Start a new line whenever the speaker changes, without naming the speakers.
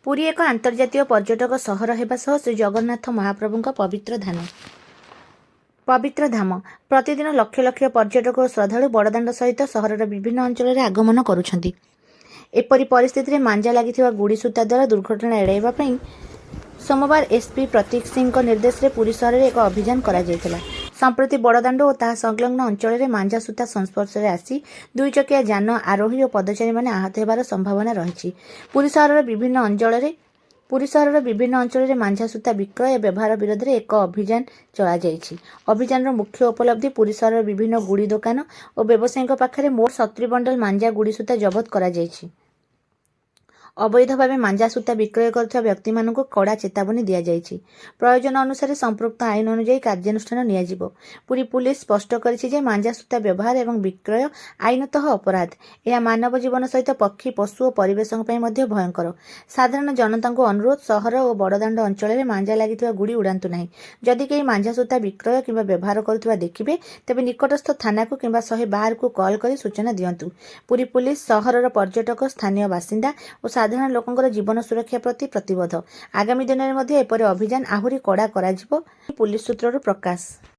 ପୁରୀ ଏକ ଆନ୍ତର୍ଜାତୀୟ ପର୍ଯ୍ୟଟକ ସହର ହେବା ସହ ଶ୍ରୀ ଜଗନ୍ନାଥ ମହାପ୍ରଭୁଙ୍କ ପବିତ୍ର ଧାମ। ପ୍ରତିଦିନ ଲକ୍ଷ ଲକ୍ଷ ପର୍ଯ୍ୟଟକ ଓ ଶ୍ରଦ୍ଧାଳୁ ବଡ଼ଦାଣ୍ଡ ସହିତ ସହରର ବିଭିନ୍ନ ଅଞ୍ଚଳରେ ଆଗମନ କରୁଛନ୍ତି। ଏପରି ପରିସ୍ଥିତିରେ ମାଞ୍ଜା ଲାଗିଥିବା ଗୁଡ଼ି ସୂତା ଦ୍ୱାରା ଦୁର୍ଘଟଣା ଏଡ଼ାଇବା ପାଇଁ ସୋମବାର ଏସ୍ପି ପ୍ରତୀକ ସିଂଙ୍କ ନିର୍ଦ୍ଦେଶରେ ପୁରୀ ସହରରେ ଏକ ଅଭିଯାନ କରାଯାଇଥିଲା। ସମ୍ପ୍ରତି ବଡ଼ଦାଣ୍ଡ ଓ ତାହା ସଂଲଗ୍ନ ଅଞ୍ଚଳରେ ମାଞ୍ଜା ସୂତା ସଂସ୍ପର୍ଶରେ ଆସି ଦୁଇଚକିଆ ଯାନ ଆରୋହୀ ଓ ପଦଚାରୀମାନେ ଆହତ ହେବାର ସମ୍ଭାବନା ରହିଛି। ପୁରୀ ସହରର ବିଭିନ୍ନ ଅଞ୍ଚଳରେ ମାଞ୍ଜା ସୂତା ବିକ୍ରୟ ଓ ବ୍ୟବହାର ବିରୋଧରେ ଏକ ଅଭିଯାନ ଚଳାଯାଇଛି। ଅଭିଯାନର ମୁଖ୍ୟ ଉପଲବ୍ଧି ପୁରୀ ସହରର ବିଭିନ୍ନ ଗୁଡ଼ି ଦୋକାନ ଓ ବ୍ୟବସାୟୀଙ୍କ ପାଖରେ ମୋଟ 70 ବଣ୍ଡଲ ମାଞ୍ଜା ଗୁଡ଼ି ସୂତା ଜବତ କରାଯାଇଛି। ଅବୈଧ ଭାବେ ମାଞ୍ଜା ସୂତା ବିକ୍ରୟ କରୁଥିବା ବ୍ୟକ୍ତିମାନଙ୍କୁ କଡ଼ା ଚେତାବନୀ ଦିଆଯାଇଛି। ପ୍ରୟୋଜନ ଅନୁସାରେ ସମ୍ପୃକ୍ତ ଆଇନ ଅନୁଯାୟୀ କାର୍ଯ୍ୟାନୁଷ୍ଠାନ ନିଆଯିବ। ପୁରୀ ପୁଲିସ ସ୍ପଷ୍ଟ କରିଛି ଯେ ମାଞ୍ଜା ସୂତା ବ୍ୟବହାର ଏବଂ ବିକ୍ରୟ ଆଇନତଃ ଅପରାଧ। ଏହା ମାନବ ଜୀବନ ସହିତ ପକ୍ଷୀ, ପଶୁ ଓ ପରିବେଶଙ୍କ ପାଇଁ ମଧ୍ୟ ଭୟଙ୍କର। ସାଧାରଣ ଜନତାଙ୍କୁ ଅନୁରୋଧ, ସହର ଓ ବଡ଼ଦାଣ୍ଡ ଅଞ୍ଚଳରେ ମାଞ୍ଜା ଲାଗିଥିବା ଗୁଡ଼ି ଉଡ଼ାନ୍ତୁ ନାହିଁ। ଯଦି କେହି ମାଞ୍ଜା ସୂତା ବିକ୍ରୟ କିମ୍ବା ବ୍ୟବହାର କରୁଥିବା ଦେଖିବେ, ତେବେ ନିକଟସ୍ଥ ଥାନାକୁ କିମ୍ବା 112କୁ କଲ୍ କରି ସୂଚନା ଦିଅନ୍ତୁ। ପୁରୀ ପୁଲିସ ସହରର ପର୍ଯ୍ୟଟକ, ସ୍ଥାନୀୟ ବାସିନ୍ଦା ଓ ସାଧାରଣ ଲୋକଙ୍କର ଜୀବନ ସୁରକ୍ଷା ପ୍ରତି ପ୍ରତିବଦ୍ଧ। ଆଗାମୀ ଦିନରେ ମଧ୍ୟ ଏପରି ଅଭିଯାନ ଆହୁରି କଡ଼ା କରାଯିବ, ପୁଲିସ ସୂତ୍ରରୁ ପ୍ରକାଶ।